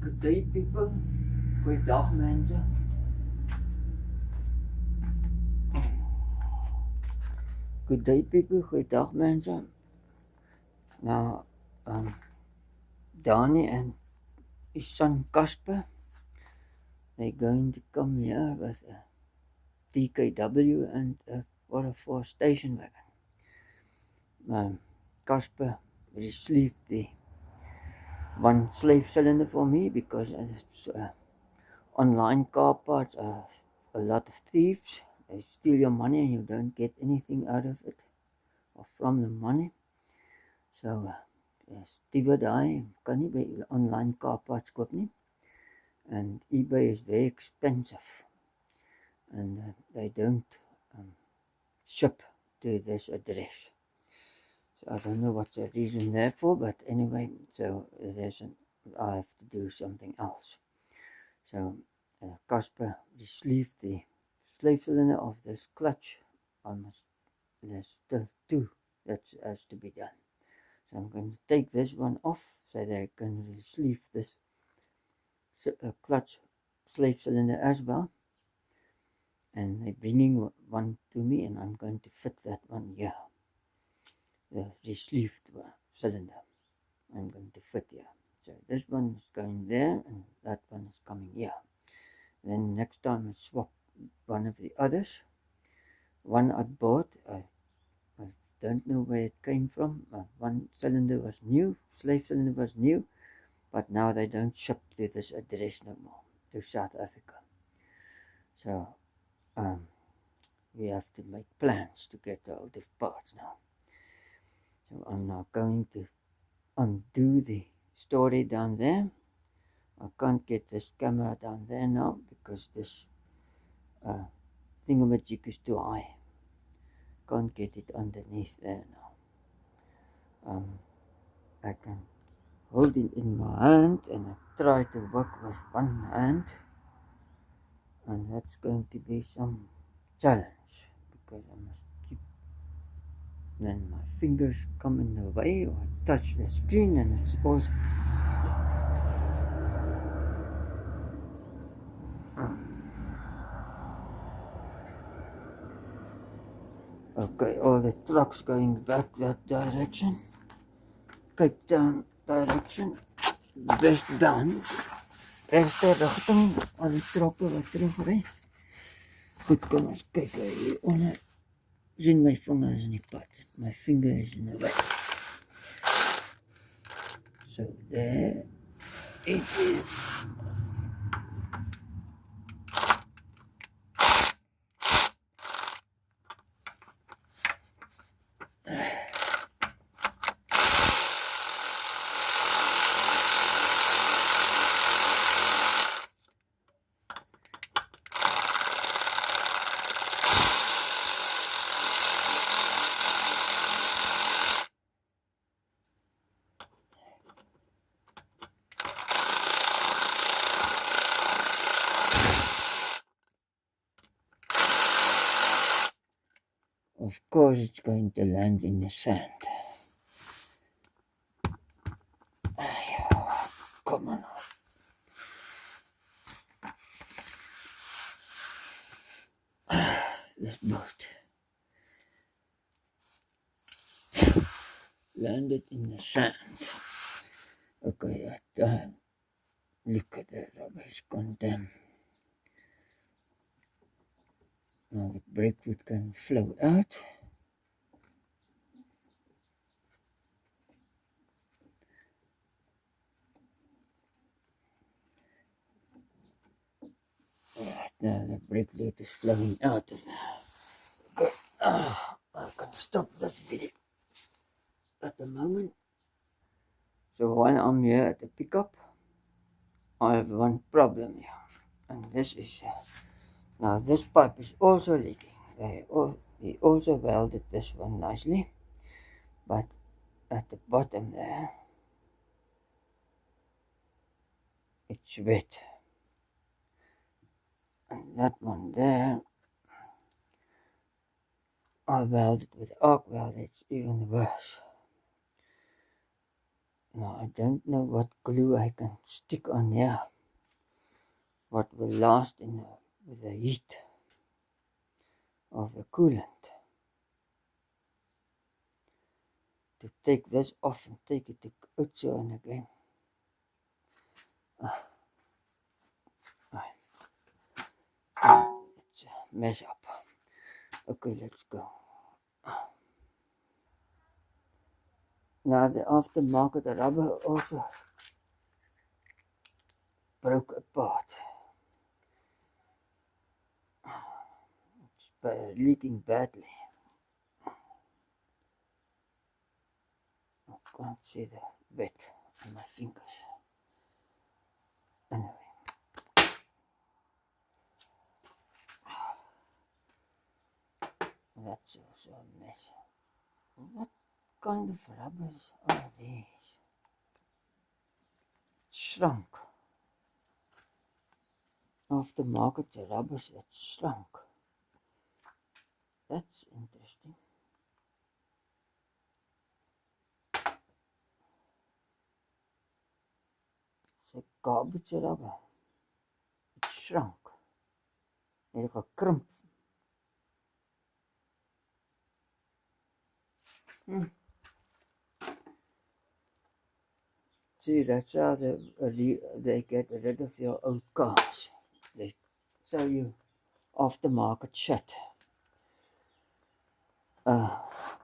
Good day, people. Goeiedag, mense. Good day, people. Goeiedag, mense. Now, Donnie and his son Casper, they're going to come here with a TKW and a 404 station wagon. Casper received the one slave cylinder for me because it's online car parts are a lot of thieves. They steal your money and you don't get anything out of it or from the money. So Stiewe daai kan nie by online car parts koop nie. And eBay is very expensive. And they don't ship to this address. So I don't know what's the reason there for, but anyway, so I have to do something else. So Casper received the slave cylinder of this clutch. There's still two that has to be done. So I'm going to take this one off so that I can sleeve this clutch slave cylinder as well. And they're bringing one to me and I'm going to fit that one here. The sleeved cylinder I'm going to fit here. So this one is going there and that one is coming here. Then next time I swap one of the others. One I bought, I don't know where it came from. One cylinder was new, slave cylinder was new, but now they don't ship to this address no more, to South Africa. So we have to make plans to get all the parts now. So I'm now going to undo the story down there. I can't get this camera down there now because this thingamajig is too high. Can't get it underneath there now. I can hold it in my hand and I try to work with one hand, and that's going to be some challenge because I must keep, then my fingers come in the way or touch the screen, and it's also okay, all the trucks going back that direction, Cape Town direction, westbound, regte rigting, al die trokke wat terugry. Goed, kom ons kyk hier onder, sien my vinger is in die pad, my finger is in the way. So there it is. Of course it's going to land in the sand. Come on. This boat landed in the sand. Okay, that time. Look at the rubbish content. Now the brake foot can flow out. Right now the brake fluid is flowing out of there. Okay, I can stop this video at the moment. So while I'm here at the pickup, I have one problem here, and this is now this pipe is also leaking. He also welded this one nicely, but at the bottom there it's wet, and that one there I welded with arc weld. It's even worse. Now I don't know what glue I can stick on here. What will last with the heat of the coolant. To take this off and take it to Utsu and again. It's a mess up. Okay, let's go. Now the aftermarket rubber also broke apart. It's leaking badly. I can't see the wet on my fingers. Anyway. That's also a mess. What kind of rubbers are these? Shrunk. Aftermarket rubbers that shrunk. That's interesting. It's a garbage rubber. It shrunk. It's gekrimp. See, that's how they get rid of your old cars. They sell you aftermarket shit.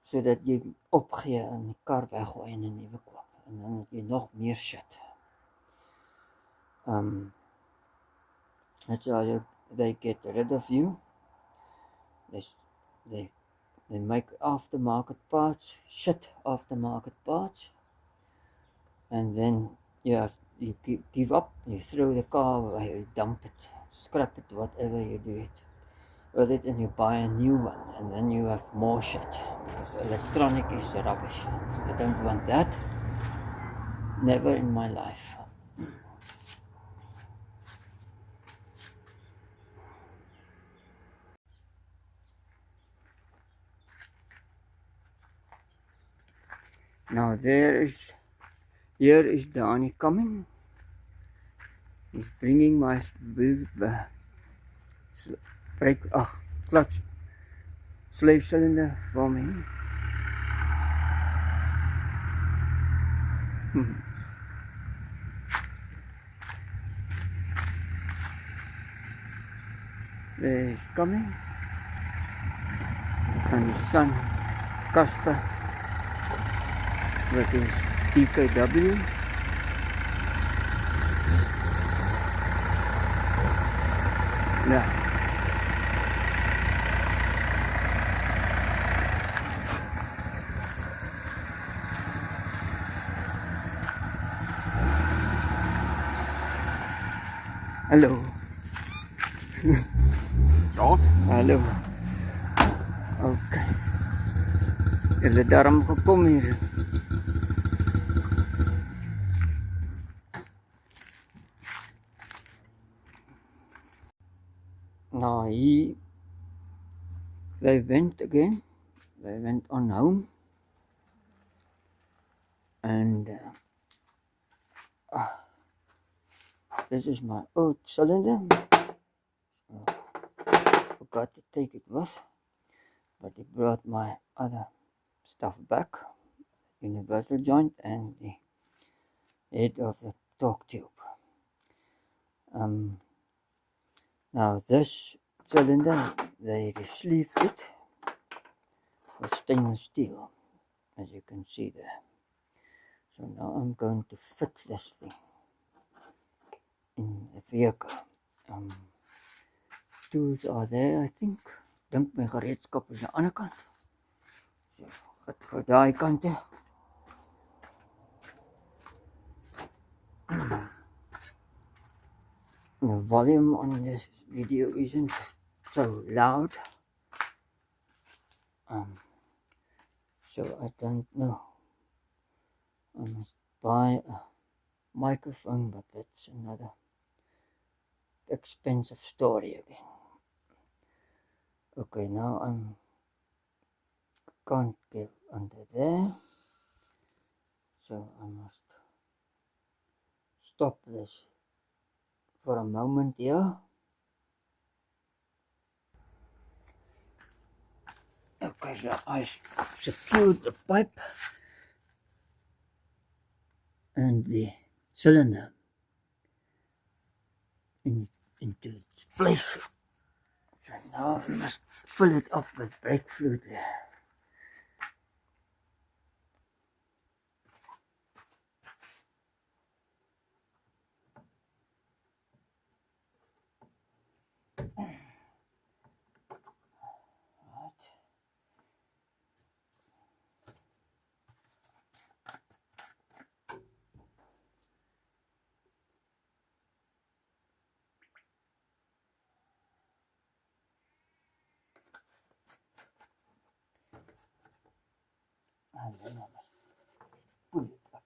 Sodat jy opgee en die kar weggooi en 'n nuwe koop. En dan het jy nog meer shit. That's how they get rid of you. They make aftermarket parts, shit aftermarket parts, and then you give up, you throw the car away, you dump it, scrap it, whatever you do it with it, and you buy a new one, and then you have more shit because electronic is rubbish. I don't want that. Never in my life. Now here is Danny coming. He's bringing my clutch slave cylinder for me. There he's coming. And his son Casper with his DKW. Yeah. Hallo. Ja. Hallo. Okay. Julle het daarom gekom hier. Now they went again. They went on home. And this is my old cylinder. Forgot to take it with, but he brought my other stuff back, universal joint and the head of the torque tube. Now this cylinder, they sleeved it with stainless steel, as you can see there. So now I'm going to fix this thing in the vehicle. Tools are there, I think. Dink my gereedskap is aan die ander kant. So, gaat vir daai kant toe. The volume on this video isn't so loud. So I don't know. I must buy a microphone, but that's another expensive story again. Okay, now can't get under there, so I must stop this for a moment here. Okay, so I secured the pipe and the cylinder into its place. So now I must fill it up with brake fluid there. And then I must pull it up.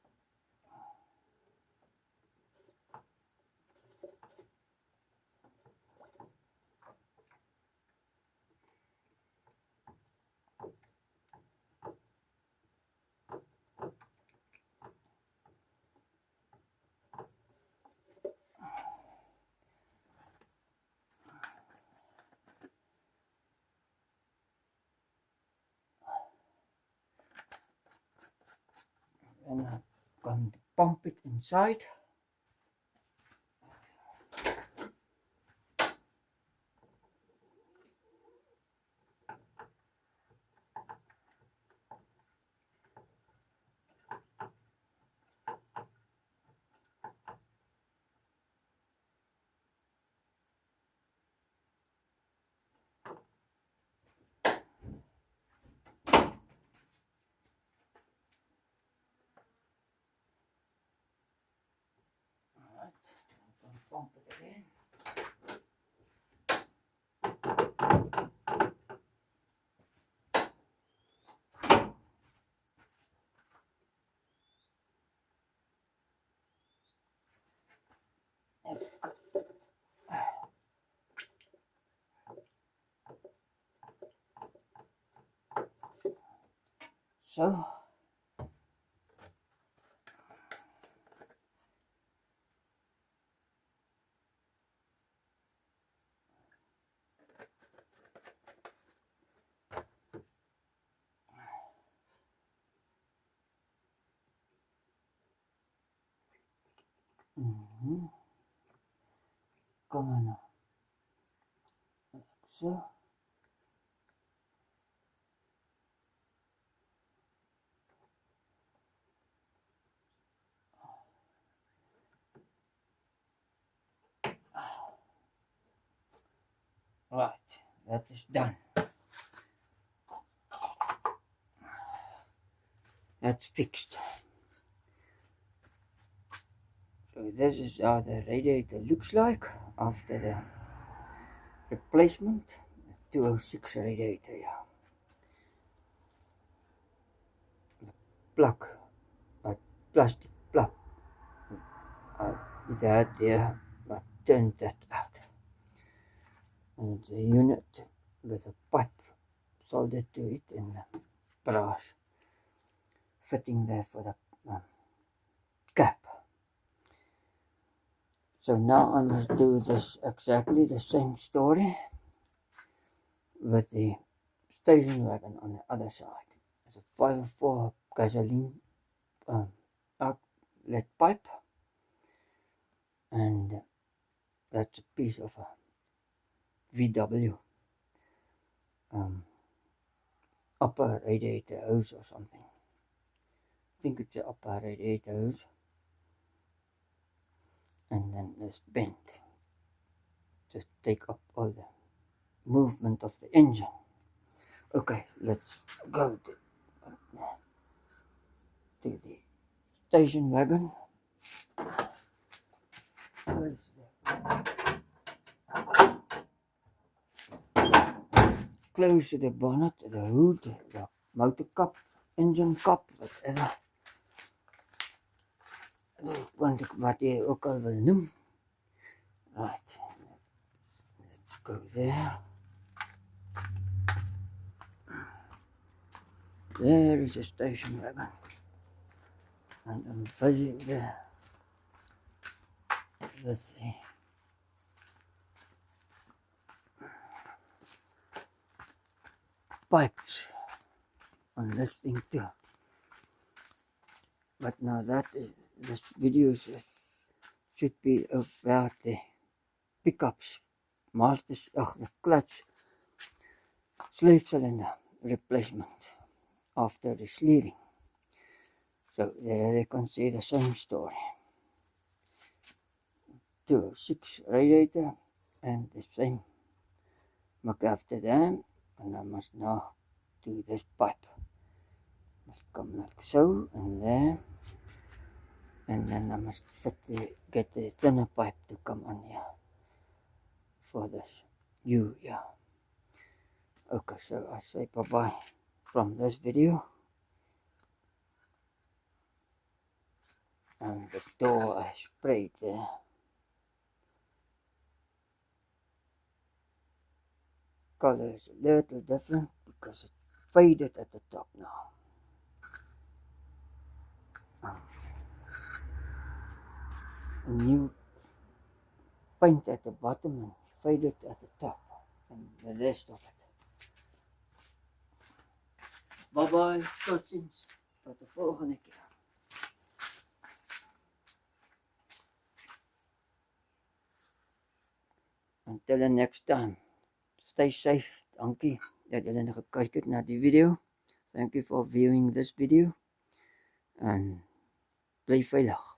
And I'm going to pump it inside. Alright, I'm going to pump it again. So, come on now. Like so. Right, that is done. That's fixed. So this is how the radiator looks like after the replacement. The 206 radiator, yeah. The plug, a plastic plug. It had there, I turned that out. And the unit with a pipe soldered to it in the brass fitting there for the cap. So now I must do this exactly the same story with the station wagon on the other side. It's a 504 gasoline outlet pipe, and that's a piece of a VW upper radiator hose or something. I think it's an upper radiator hose, and then this bent to take up all the movement of the engine. Okay, let's go to the station wagon. Close the bonnet, the hood, the motor cup, engine cup, whatever. Want wat jy ook al wil noem. Right, let's go there. There is a station wagon, and I'm busy there. with the pipes on this thing too. But now that this video should be about the pickups, masters, the clutch slave cylinder replacement after the sleeving. So there they can see the same story. 206 radiator and the same muck after that, and I must now do this pipe. Must come like so, and then I must get the thinner pipe to come on here for this U here. Okay, so I say bye bye from this video, and the door I sprayed there. Color is a little different because it faded at the top now. A new paint at the bottom and faded at the top, and the rest of it. Bye bye, tot ziens, tot de volgende keer. Until the next time, stay safe. Dankie dat julle nog gekyk het na die video. Thank you for viewing this video, and bly veilig.